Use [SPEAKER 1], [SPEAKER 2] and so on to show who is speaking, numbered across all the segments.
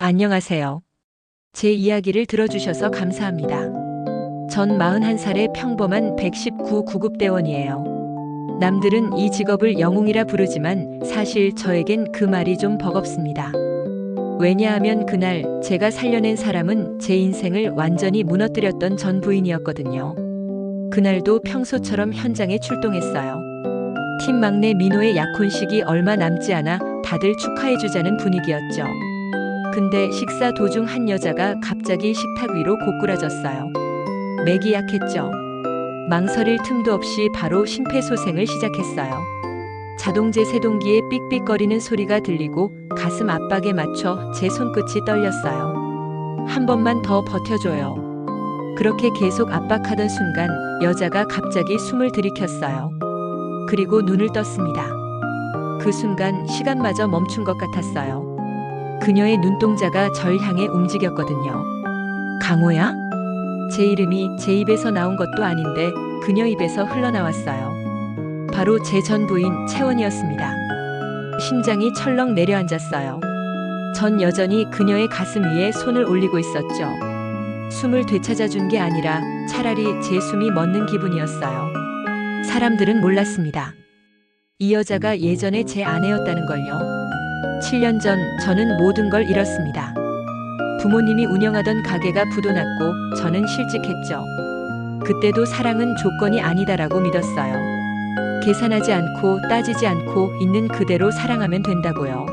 [SPEAKER 1] 안녕하세요. 제 이야기를 들어주셔서 감사합니다. 전 41살의 평범한 119 구급대원이에요. 남들은 이 직업을 영웅이라 부르지만 사실 저에겐 그 말이 좀 버겁습니다. 왜냐하면 그날 제가 살려낸 사람은 제 인생을 완전히 무너뜨렸던 전 부인이었거든요. 그날도 평소처럼 현장에 출동했어요. 팀 막내 민호의 약혼식이 얼마 남지 않아 다들 축하해주자는 분위기였죠. 근데 식사 도중 한 여자가 갑자기 식탁 위로 고꾸라졌어요. 맥이 약했죠. 망설일 틈도 없이 바로 심폐소생을 시작했어요. 자동제 세동기에 삑삑거리는 소리가 들리고 가슴 압박에 맞춰 제 손끝이 떨렸어요. 한 번만 더 버텨줘요. 그렇게 계속 압박하던 순간 여자가 갑자기 숨을 들이켰어요. 그리고 눈을 떴습니다. 그 순간 시간마저 멈춘 것 같았어요. 그녀의 눈동자가 절 향해 움직였거든요. 강호야? 제 이름이 제 입에서 나온 것도 아닌데 그녀 입에서 흘러나왔어요. 바로 제 전 부인 채원이었습니다. 심장이 철렁 내려앉았어요. 전 여전히 그녀의 가슴 위에 손을 올리고 있었죠. 숨을 되찾아준 게 아니라 차라리 제 숨이 멎는 기분이었어요. 사람들은 몰랐습니다. 이 여자가 예전에 제 아내였다는 걸요. 7년 전 저는 모든 걸 잃었습니다. 부모님이 운영하던 가게가 부도났고 저는 실직했죠. 그때도 사랑은 조건이 아니다라고 믿었어요. 계산하지 않고 따지지 않고 있는 그대로 사랑하면 된다고요.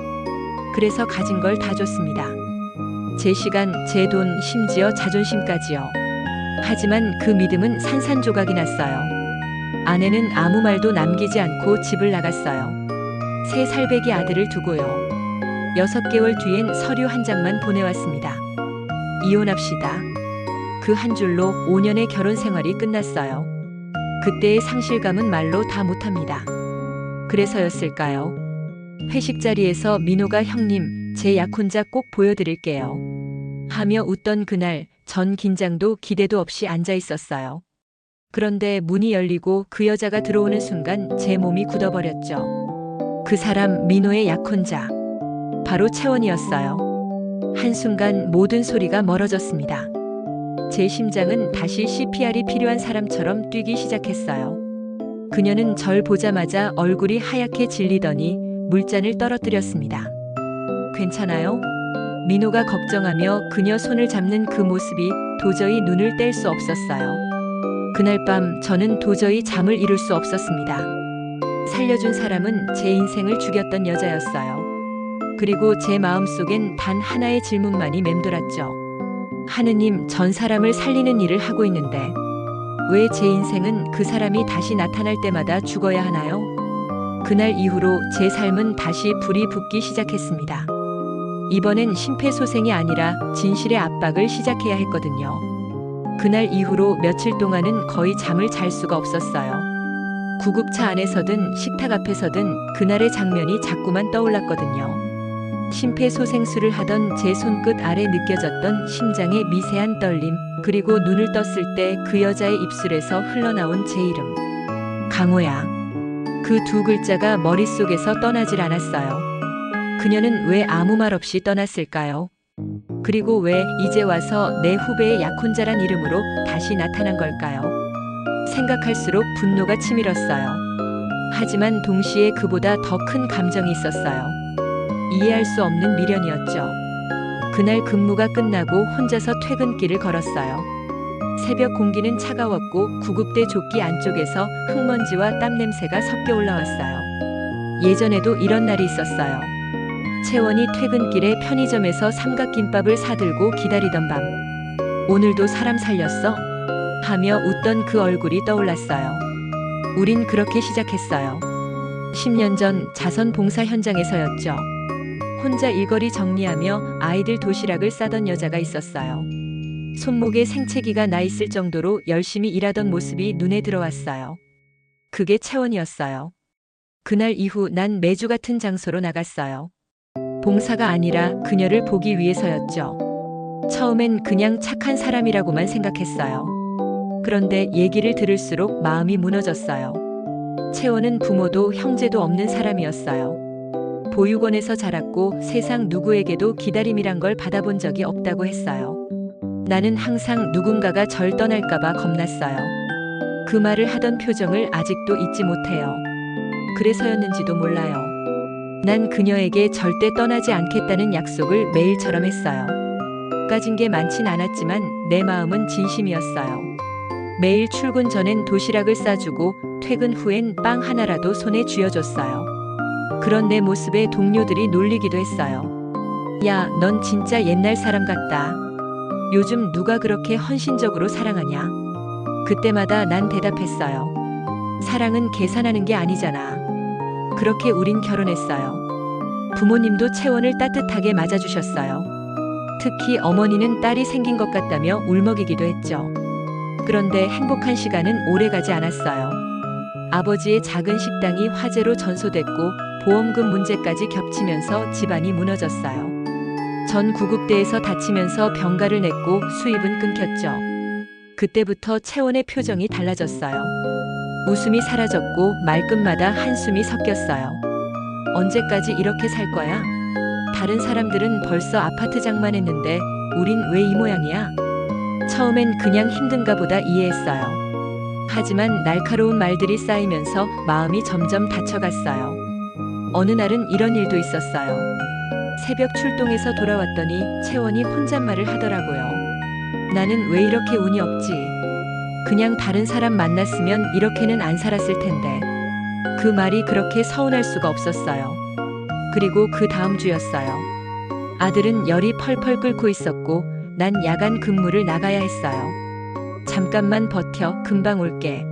[SPEAKER 1] 그래서 가진 걸 다 줬습니다. 제 시간, 제 돈, 심지어 자존심까지요. 하지만 그 믿음은 산산조각이 났어요. 아내는 아무 말도 남기지 않고 집을 나갔어요. 3살배기 아들을 두고요. 6개월 뒤엔 서류 한 장만 보내왔습니다. 이혼합시다. 그 한 줄로 5년의 결혼 생활이 끝났어요. 그때의 상실감은 말로 다 못합니다. 그래서였을까요? 회식 자리에서 민호가 형님, 제 약혼자 꼭 보여드릴게요. 하며 웃던 그날 전 긴장도 기대도 없이 앉아 있었어요. 그런데 문이 열리고 그 여자가 들어오는 순간 제 몸이 굳어버렸죠. 그 사람 민호의 약혼자. 바로 채원이었어요. 한순간 모든 소리가 멀어졌습니다. 제 심장은 다시 CPR이 필요한 사람처럼 뛰기 시작했어요. 그녀는 절 보자마자 얼굴이 하얗게 질리더니 물잔을 떨어뜨렸습니다. 괜찮아요? 민호가 걱정하며 그녀 손을 잡는 그 모습이 도저히 눈을 뗄 수 없었어요. 그날 밤 저는 도저히 잠을 이룰 수 없었습니다. 살려준 사람은 제 인생을 죽였던 여자였어요. 그리고 제 마음속엔 단 하나의 질문만이 맴돌았죠. 하느님, 전 사람을 살리는 일을 하고 있는데 왜 제 인생은 그 사람이 다시 나타날 때마다 죽어야 하나요? 그날 이후로 제 삶은 다시 불이 붙기 시작했습니다. 이번엔 심폐소생이 아니라 진실의 압박을 시작해야 했거든요. 그날 이후로 며칠 동안은 거의 잠을 잘 수가 없었어요. 구급차 안에서든 식탁 앞에서든 그날의 장면이 자꾸만 떠올랐거든요. 심폐소생술을 하던 제 손끝 아래 느껴졌던 심장의 미세한 떨림, 그리고 눈을 떴을 때 그 여자의 입술에서 흘러나온 제 이름. 강호야. 그 두 글자가 머릿속에서 떠나질 않았어요. 그녀는 왜 아무 말 없이 떠났을까요? 그리고 왜 이제 와서 내 후배의 약혼자란 이름으로 다시 나타난 걸까요? 생각할수록 분노가 치밀었어요. 하지만 동시에 그보다 더 큰 감정이 있었어요. 이해할 수 없는 미련이었죠. 그날 근무가 끝나고 혼자서 퇴근길을 걸었어요. 새벽 공기는 차가웠고 구급대 조끼 안쪽에서 흙먼지와 땀 냄새가 섞여 올라왔어요. 예전에도 이런 날이 있었어요. 채원이 퇴근길에 편의점에서 삼각김밥을 사들고 기다리던 밤. 오늘도 사람 살렸어? 하며 웃던 그 얼굴이 떠올랐어요. 우린 그렇게 시작했어요. 10년 전 자선 봉사 현장에서였죠. 혼자 일거리 정리하며 아이들 도시락을 싸던 여자가 있었어요. 손목에 생채기가 나 있을 정도로 열심히 일하던 모습이 눈에 들어왔어요. 그게 채원이었어요. 그날 이후 난 매주 같은 장소로 나갔어요. 봉사가 아니라 그녀를 보기 위해서였죠. 처음엔 그냥 착한 사람이라고만 생각했어요. 그런데 얘기를 들을수록 마음이 무너졌어요. 채원은 부모도 형제도 없는 사람이었어요. 보육원에서 자랐고 세상 누구에게도 기다림이란 걸 받아본 적이 없다고 했어요. 나는 항상 누군가가 절 떠날까봐 겁났어요. 그 말을 하던 표정을 아직도 잊지 못해요. 그래서였는지도 몰라요. 난 그녀에게 절대 떠나지 않겠다는 약속을 매일처럼 했어요. 가진 게 많진 않았지만 내 마음은 진심이었어요. 매일 출근 전엔 도시락을 싸주고 퇴근 후엔 빵 하나라도 손에 쥐어줬어요. 그런 내 모습에 동료들이 놀리기도 했어요. 야, 넌 진짜 옛날 사람 같다. 요즘 누가 그렇게 헌신적으로 사랑하냐? 그때마다 난 대답했어요. 사랑은 계산하는 게 아니잖아. 그렇게 우린 결혼했어요. 부모님도 채원을 따뜻하게 맞아주셨어요. 특히 어머니는 딸이 생긴 것 같다며 울먹이기도 했죠. 그런데 행복한 시간은 오래가지 않았어요. 아버지의 작은 식당이 화재로 전소됐고 보험금 문제까지 겹치면서 집안이 무너졌어요. 전 구급대에서 다치면서 병가를 냈고 수입은 끊겼죠. 그때부터 채원의 표정이 달라졌어요. 웃음이 사라졌고 말끝마다 한숨이 섞였어요. 언제까지 이렇게 살 거야? 다른 사람들은 벌써 아파트 장만했는데 우린 왜 이 모양이야? 처음엔 그냥 힘든가 보다 이해했어요. 하지만 날카로운 말들이 쌓이면서 마음이 점점 다쳐갔어요. 어느 날은 이런 일도 있었어요. 새벽 출동해서 돌아왔더니 채원이 혼잣말을 하더라고요. 나는 왜 이렇게 운이 없지? 그냥 다른 사람 만났으면 이렇게는 안 살았을 텐데. 그 말이 그렇게 서운할 수가 없었어요. 그리고 그 다음 주였어요. 아들은 열이 펄펄 끓고 있었고 난 야간 근무를 나가야 했어요. 잠깐만 버텨, 금방 올게.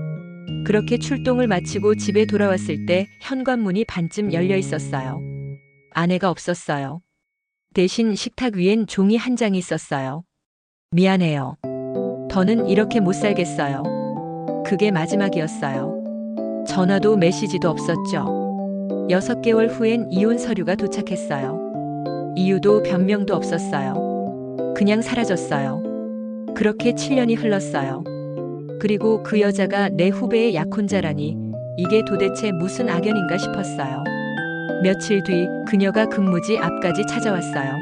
[SPEAKER 1] 그렇게 출동을 마치고 집에 돌아왔을 때 현관문이 반쯤 열려 있었어요. 아내가 없었어요. 대신 식탁 위엔 종이 한 장이 있었어요. 미안해요. 더는 이렇게 못 살겠어요. 그게 마지막이었어요. 전화도 메시지도 없었죠. 6개월 후엔 이혼 서류가 도착했어요. 이유도 변명도 없었어요. 그냥 사라졌어요. 그렇게 7년이 흘렀어요. 그리고 그 여자가 내 후배의 약혼자라니 이게 도대체 무슨 악연인가 싶었어요. 며칠 뒤 그녀가 근무지 앞까지 찾아왔어요.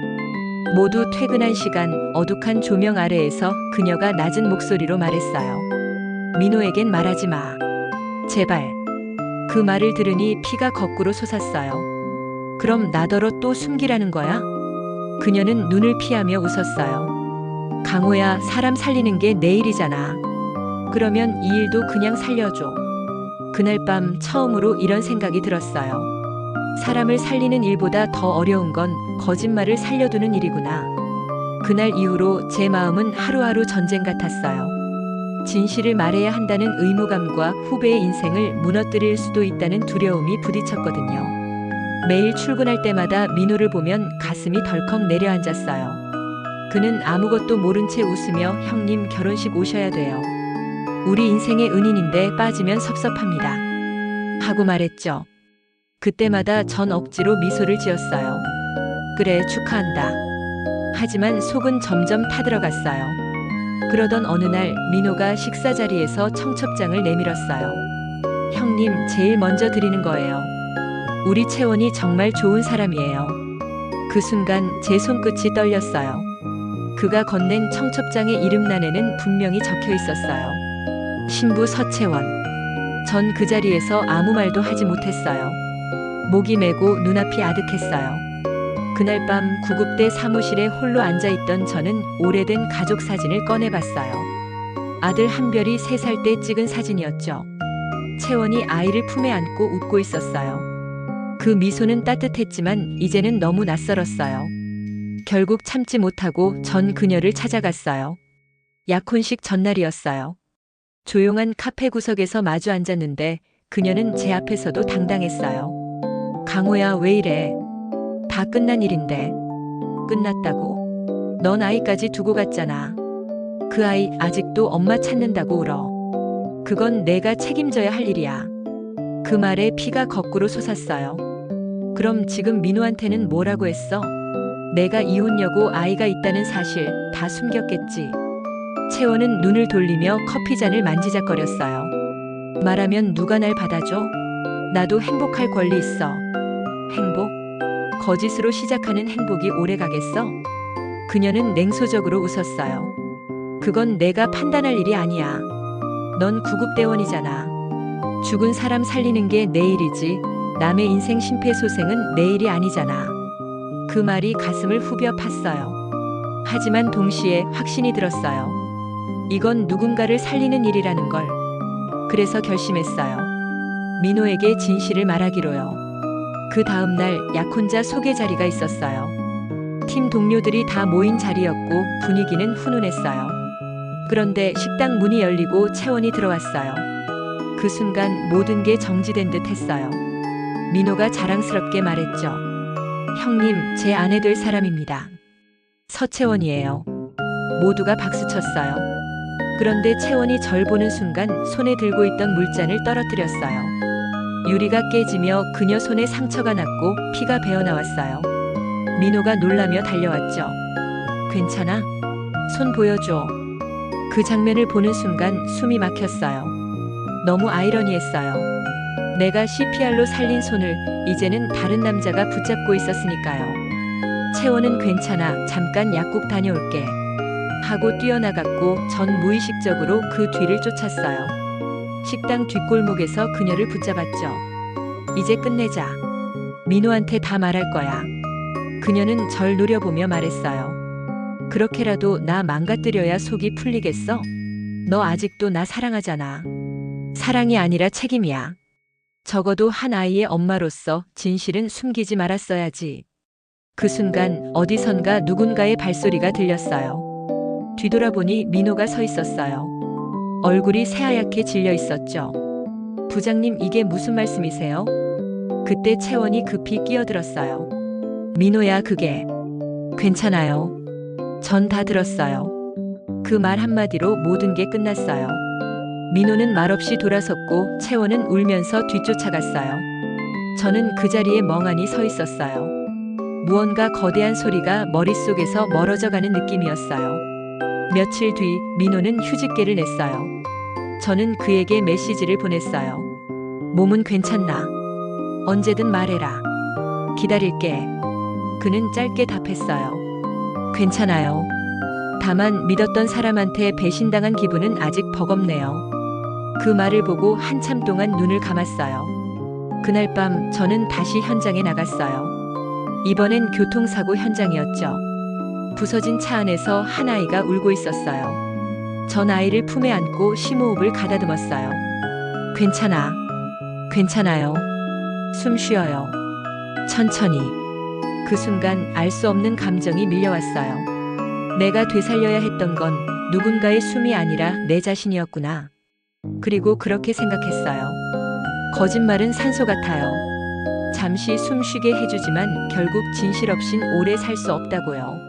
[SPEAKER 1] 모두 퇴근한 시간 어둑한 조명 아래에서 그녀가 낮은 목소리로 말했어요. 민호에겐 말하지 마. 제발. 그 말을 들으니 피가 거꾸로 솟았어요. 그럼 나더러 또 숨기라는 거야? 그녀는 눈을 피하며 웃었어요. 강호야, 사람 살리는 게 내 일이잖아. 그러면 이 일도 그냥 살려줘. 그날 밤 처음으로 이런 생각이 들었어요. 사람을 살리는 일보다 더 어려운 건 거짓말을 살려두는 일이구나. 그날 이후로 제 마음은 하루하루 전쟁 같았어요. 진실을 말해야 한다는 의무감과 후배의 인생을 무너뜨릴 수도 있다는 두려움이 부딪혔거든요. 매일 출근할 때마다 민호를 보면 가슴이 덜컥 내려앉았어요. 그는 아무것도 모른 채 웃으며 형님 결혼식 오셔야 돼요. 우리 인생의 은인인데 빠지면 섭섭합니다. 하고 말했죠. 그때마다 전 억지로 미소를 지었어요. 그래, 축하한다. 하지만 속은 점점 타들어갔어요. 그러던 어느 날 민호가 식사 자리에서 청첩장을 내밀었어요. 형님, 제일 먼저 드리는 거예요. 우리 채원이 정말 좋은 사람이에요. 그 순간 제 손끝이 떨렸어요. 그가 건넨 청첩장의 이름란에는 분명히 적혀 있었어요. 신부 서채원. 전 그 자리에서 아무 말도 하지 못했어요. 목이 메고 눈앞이 아득했어요. 그날 밤 구급대 사무실에 홀로 앉아있던 저는 오래된 가족 사진을 꺼내봤어요. 아들 한별이 3살 때 찍은 사진이었죠. 채원이 아이를 품에 안고 웃고 있었어요. 그 미소는 따뜻했지만 이제는 너무 낯설었어요. 결국 참지 못하고 전 그녀를 찾아갔어요. 약혼식 전날이었어요. 조용한 카페 구석에서 마주 앉았는데 그녀는 제 앞에서도 당당했어요. 강호야, 왜 이래? 다 끝난 일인데. 끝났다고? 넌 아이까지 두고 갔잖아. 그 아이 아직도 엄마 찾는다고 울어. 그건 내가 책임져야 할 일이야. 그 말에 피가 거꾸로 솟았어요. 그럼 지금 민호한테는 뭐라고 했어? 내가 이혼 여고 아이가 있다는 사실 다 숨겼겠지. 채원은 눈을 돌리며 커피잔을 만지작거렸어요. 말하면 누가 날 받아줘? 나도 행복할 권리 있어. 행복? 거짓으로 시작하는 행복이 오래 가겠어? 그녀는 냉소적으로 웃었어요. 그건 내가 판단할 일이 아니야. 넌 구급대원이잖아. 죽은 사람 살리는 게 내 일이지. 남의 인생 심폐소생은 내 일이 아니잖아. 그 말이 가슴을 후벼 팠어요. 하지만 동시에 확신이 들었어요. 이건 누군가를 살리는 일이라는 걸. 그래서 결심했어요. 민호에게 진실을 말하기로요. 그 다음 날 약혼자 소개 자리가 있었어요. 팀 동료들이 다 모인 자리였고 분위기는 훈훈했어요. 그런데 식당 문이 열리고 채원이 들어왔어요. 그 순간 모든 게 정지된 듯 했어요. 민호가 자랑스럽게 말했죠. 형님, 제 아내 될 사람입니다. 서채원이에요. 모두가 박수쳤어요. 그런데 채원이 절 보는 순간 손에 들고 있던 물잔을 떨어뜨렸어요. 유리가 깨지며 그녀 손에 상처가 났고 피가 배어나왔어요. 민호가 놀라며 달려왔죠. 괜찮아? 손 보여줘. 그 장면을 보는 순간 숨이 막혔어요. 너무 아이러니했어요. 내가 CPR로 살린 손을 이제는 다른 남자가 붙잡고 있었으니까요. 채원은 괜찮아, 잠깐 약국 다녀올게. 하고 뛰어나갔고 전 무의식적으로 그 뒤를 쫓았어요. 식당 뒷골목에서 그녀를 붙잡았죠. 이제 끝내자. 민호한테 다 말할 거야. 그녀는 절 노려보며 말했어요. 그렇게라도 나 망가뜨려야 속이 풀리겠어? 너 아직도 나 사랑하잖아. 사랑이 아니라 책임이야. 적어도 한 아이의 엄마로서 진실은 숨기지 말았어야지. 그 순간 어디선가 누군가의 발소리가 들렸어요. 뒤돌아보니 민호가 서 있었어요. 얼굴이 새하얗게 질려 있었죠. 부장님, 이게 무슨 말씀이세요? 그때 채원이 급히 끼어들었어요. 민호야, 그게. 괜찮아요. 전 다 들었어요. 그 말 한마디로 모든 게 끝났어요. 민호는 말없이 돌아섰고 채원은 울면서 뒤쫓아갔어요. 저는 그 자리에 멍하니 서 있었어요. 무언가 거대한 소리가 머릿속에서 멀어져가는 느낌이었어요. 며칠 뒤 민호는 휴직계를 냈어요. 저는 그에게 메시지를 보냈어요. 몸은 괜찮나? 언제든 말해라. 기다릴게. 그는 짧게 답했어요. 괜찮아요. 다만 믿었던 사람한테 배신당한 기분은 아직 버겁네요. 그 말을 보고 한참 동안 눈을 감았어요. 그날 밤 저는 다시 현장에 나갔어요. 이번엔 교통사고 현장이었죠. 부서진 차 안에서 한 아이가 울고 있었어요. 전 아이를 품에 안고 심호흡을 가다듬었어요. 괜찮아. 괜찮아요. 숨 쉬어요. 천천히. 그 순간 알 수 없는 감정이 밀려왔어요. 내가 되살려야 했던 건 누군가의 숨이 아니라 내 자신이었구나. 그리고 그렇게 생각했어요. 거짓말은 산소 같아요. 잠시 숨 쉬게 해주지만 결국 진실 없인 오래 살 수 없다고요.